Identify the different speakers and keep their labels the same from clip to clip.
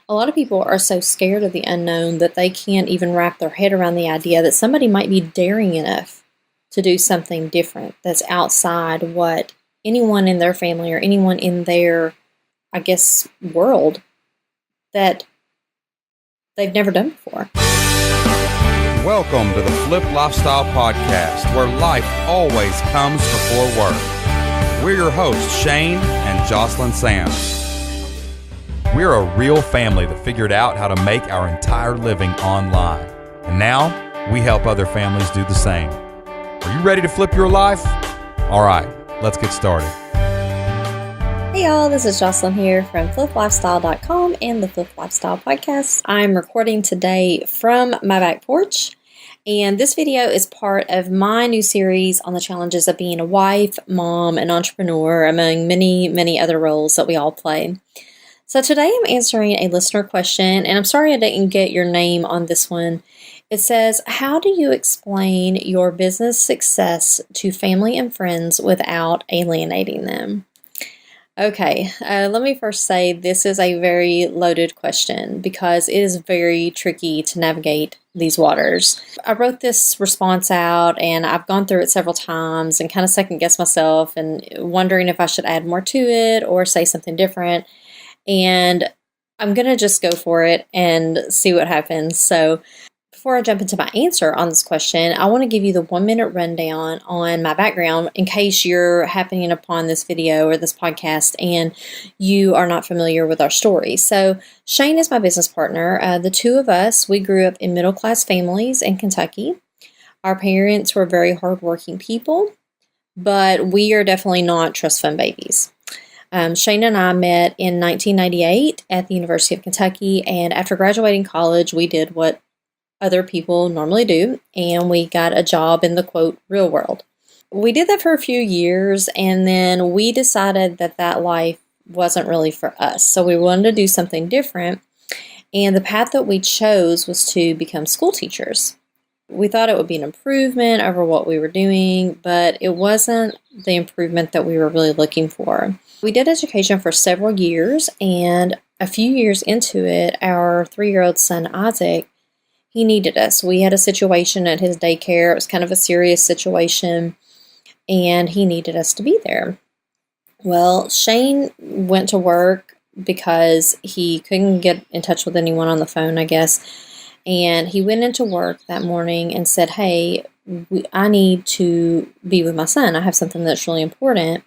Speaker 1: A lot of people are so scared of the unknown that they can't even wrap their head around the idea that somebody might be daring enough to do something different that's outside what anyone in their family or anyone in their, world that they've never done before.
Speaker 2: Welcome to the Flip Lifestyle Podcast, where life always comes before work. We're your hosts, Shane and Jocelyn Sands. We're a real family that figured out how to make our entire living online. And now, we help other families do the same. Are you ready to flip your life? All right, let's get started.
Speaker 1: Hey y'all, this is Jocelyn here from FlipLifestyle.com and the Flip Lifestyle Podcast. I'm recording today from my back porch, and this video is part of my new series on the challenges of being a wife, mom, and entrepreneur, among many, many other roles that we all play. So today I'm answering a listener question, and I'm sorry I didn't get your name on this one. It says, how do you explain your business success to family and friends without alienating them? Okay, let me first say this is a very loaded question because it is very tricky to navigate these waters. I wrote this response out and I've gone through it several times and kind of second guessed myself and wondering if I should add more to it or say something different. And I'm going to just go for it and see what happens. So before I jump into my answer on this question, I want to give you the 1-minute rundown on my background in case you're happening upon this video or this podcast and you are not familiar with our story. So Shane is my business partner. The two of us, we grew up in middle-class families in Kentucky. Our parents were very hardworking people, but we are definitely not trust fund babies. Shane and I met in 1998 at the University of Kentucky, and after graduating college, we did what other people normally do, and we got a job in the, quote, real world. We did that for a few years, and then we decided that that life wasn't really for us, so we wanted to do something different, and the path that we chose was to become school teachers. We thought it would be an improvement over what we were doing, but it wasn't the improvement that we were really looking for. We did education for several years, and a few years into it, our 3-year-old son, Isaac, he needed us. We had a situation at his daycare. It was kind of a serious situation, and he needed us to be there. Well, Shane went to work because he couldn't get in touch with anyone on the phone, I guess. And he went into work that morning and said, hey, I need to be with my son. I have something that's really important.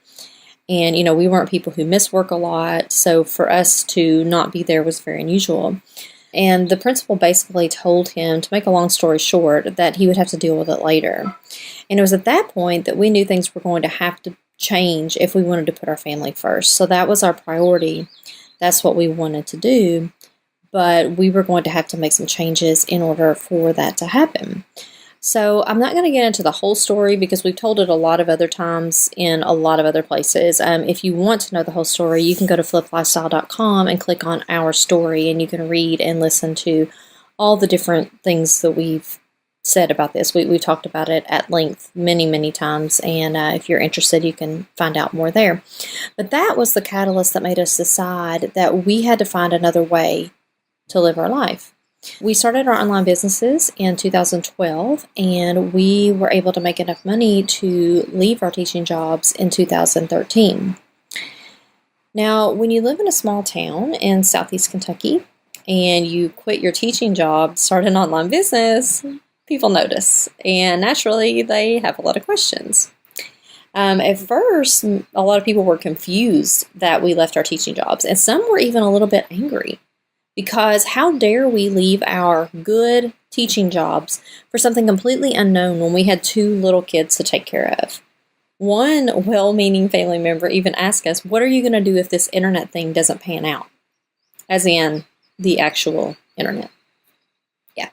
Speaker 1: And, we weren't people who miss work a lot. So for us to not be there was very unusual. And the principal basically told him, to make a long story short, that he would have to deal with it later. And it was at that point that we knew things were going to have to change if we wanted to put our family first. So that was our priority. That's what we wanted to do. But we were going to have to make some changes in order for that to happen. So I'm not going to get into the whole story because we've told it a lot of other times in a lot of other places. If you want to know the whole story, you can go to fliplifestyle.com and click on our story, and you can read and listen to all the different things that we've said about this. We've talked about it at length many, many times, and if you're interested, you can find out more there. But that was the catalyst that made us decide that we had to find another way to live our life. We started our online businesses in 2012, and we were able to make enough money to leave our teaching jobs in 2013. Now, when you live in a small town in southeast Kentucky and you quit your teaching job, start an online business, people notice, and naturally they have a lot of questions. At first, a lot of people were confused that we left our teaching jobs, and some were even a little bit angry. Because how dare we leave our good teaching jobs for something completely unknown when we had 2 little kids to take care of? One well-meaning family member even asked us, what are you going to do if this internet thing doesn't pan out? As in the actual internet. Yeah,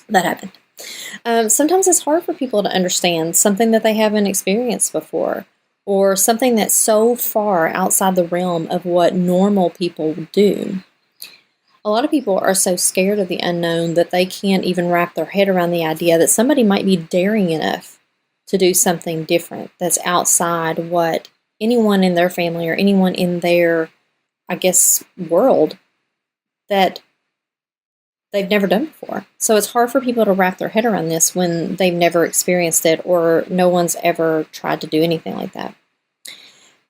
Speaker 1: that happened. Sometimes it's hard for people to understand something that they haven't experienced before, or something that's so far outside the realm of what normal people do. A lot of people are so scared of the unknown that they can't even wrap their head around the idea that somebody might be daring enough to do something different that's outside what anyone in their family or anyone in their, world that they've never done before. So it's hard for people to wrap their head around this when they've never experienced it or no one's ever tried to do anything like that.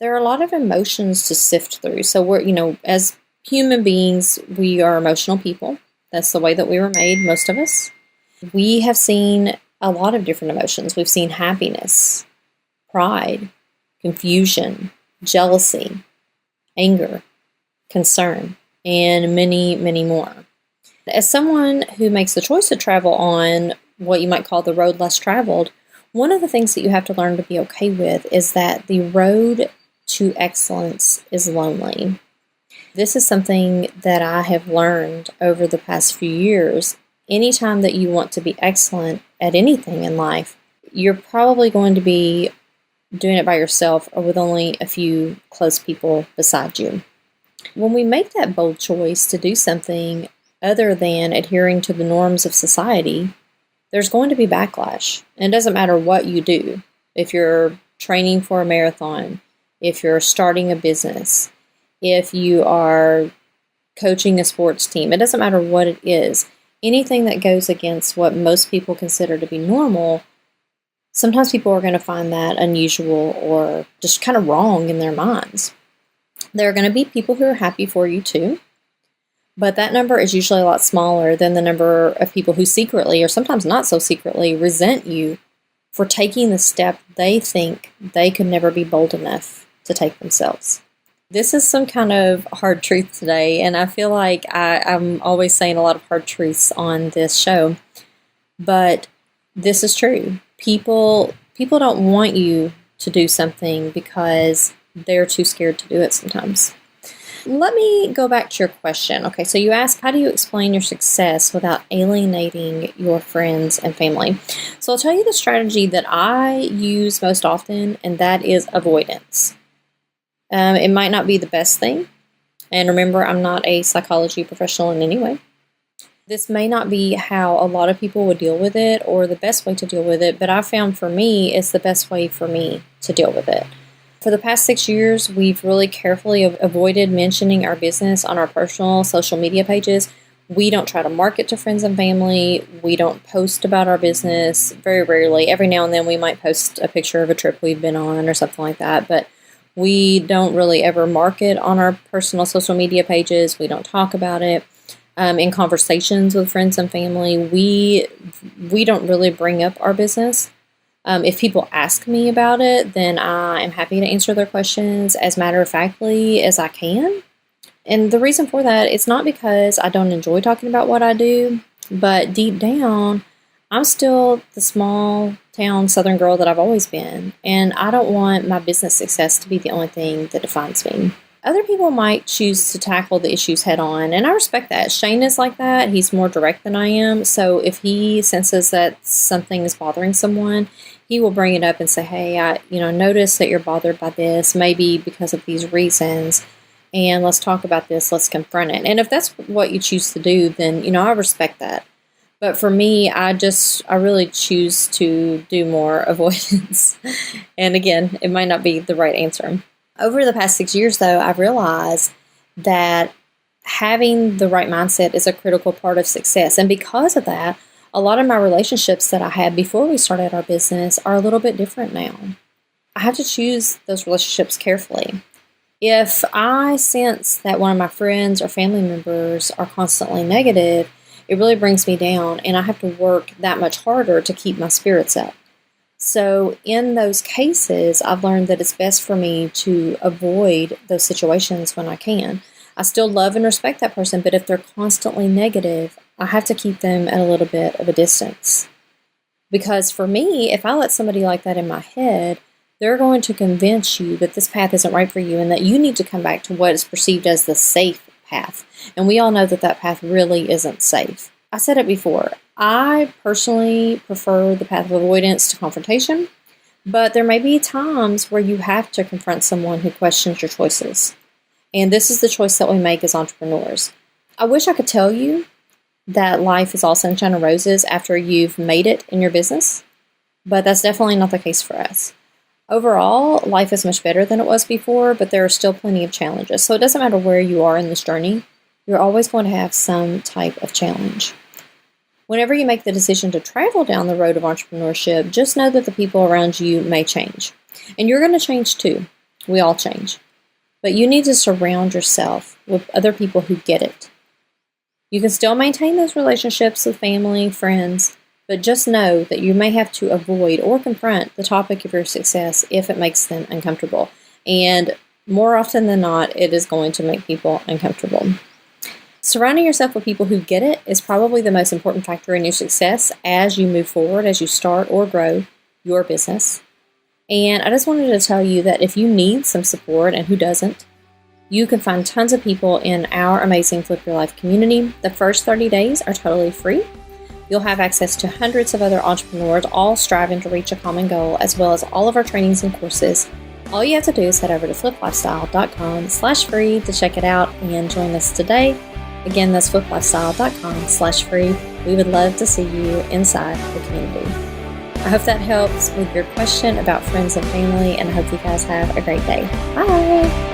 Speaker 1: There are a lot of emotions to sift through. So we're, as human beings, we are emotional people. That's the way that we were made, most of us. We have seen a lot of different emotions. We've seen happiness, pride, confusion, jealousy, anger, concern, and many, many more. As someone who makes the choice to travel on what you might call the road less traveled, one of the things that you have to learn to be okay with is that the road to excellence is lonely. This is something that I have learned over the past few years. Anytime that you want to be excellent at anything in life, you're probably going to be doing it by yourself or with only a few close people beside you. When we make that bold choice to do something other than adhering to the norms of society, there's going to be backlash. And it doesn't matter what you do. If you're training for a marathon, if you're starting a business, if you are coaching a sports team, it doesn't matter what it is. Anything that goes against what most people consider to be normal, sometimes people are going to find that unusual or just kind of wrong in their minds. There are going to be people who are happy for you too, but that number is usually a lot smaller than the number of people who secretly, or sometimes not so secretly, resent you for taking the step they think they could never be bold enough to take themselves. This is some kind of hard truth today, and I feel like I'm always saying a lot of hard truths on this show, but this is true. People don't want you to do something because they're too scared to do it sometimes. Let me go back to your question. Okay, so you asked, how do you explain your success without alienating your friends and family? So I'll tell you the strategy that I use most often, and that is avoidance. It might not be the best thing. And remember, I'm not a psychology professional in any way. This may not be how a lot of people would deal with it or the best way to deal with it, but I found for me, it's the best way for me to deal with it. For the past 6 years, we've really carefully avoided mentioning our business on our personal social media pages. We don't try to market to friends and family. We don't post about our business very rarely. Every now and then we might post a picture of a trip we've been on or something like that, but we don't really ever market on our personal social media pages. We don't talk about it. In conversations with friends and family, we don't really bring up our business. If people ask me about it, then I am happy to answer their questions as matter-of-factly as I can. And the reason for that, it's not because I don't enjoy talking about what I do, but deep down, I'm still the small town Southern girl that I've always been, and I don't want my business success to be the only thing that defines me. Other people might choose to tackle the issues head on, and I respect that. Shane is like that. He's more direct than I am, so if he senses that something is bothering someone, he will bring it up and say, hey, I notice that you're bothered by this, maybe because of these reasons, and let's talk about this, let's confront it. And if that's what you choose to do, then, I respect that. But for me, I really choose to do more avoidance. And again, it might not be the right answer. Over the past 6 years, though, I've realized that having the right mindset is a critical part of success. And because of that, a lot of my relationships that I had before we started our business are a little bit different now. I have to choose those relationships carefully. If I sense that one of my friends or family members are constantly negative, it really brings me down, and I have to work that much harder to keep my spirits up. So in those cases, I've learned that it's best for me to avoid those situations when I can. I still love and respect that person, but if they're constantly negative, I have to keep them at a little bit of a distance. Because for me, if I let somebody like that in my head, they're going to convince you that this path isn't right for you and that you need to come back to what is perceived as the safe path. And we all know that that path really isn't safe. I said it before. I personally prefer the path of avoidance to confrontation, but there may be times where you have to confront someone who questions your choices. And this is the choice that we make as entrepreneurs. I wish I could tell you that life is all sunshine and roses after you've made it in your business, but that's definitely not the case for us. Overall, life is much better than it was before, but there are still plenty of challenges. So it doesn't matter where you are in this journey. you're always going to have some type of challenge. Whenever you make the decision to travel down the road of entrepreneurship, just know that the people around you may change. And you're going to change too. We all change. But you need to surround yourself with other people who get it. You can still maintain those relationships with family, friends, but just know that you may have to avoid or confront the topic of your success if it makes them uncomfortable. And more often than not, it is going to make people uncomfortable. Surrounding yourself with people who get it is probably the most important factor in your success as you move forward, as you start or grow your business. And I just wanted to tell you that if you need some support, and who doesn't, you can find tons of people in our amazing Flip Your Life community. The first 30 days are totally free. You'll have access to hundreds of other entrepreneurs, all striving to reach a common goal, as well as all of our trainings and courses. All you have to do is head over to fliplifestyle.com/free to check it out and join us today. Again, that's fliplifestyle.com/free. We would love to see you inside the community. I hope that helps with your question about friends and family, and I hope you guys have a great day. Bye!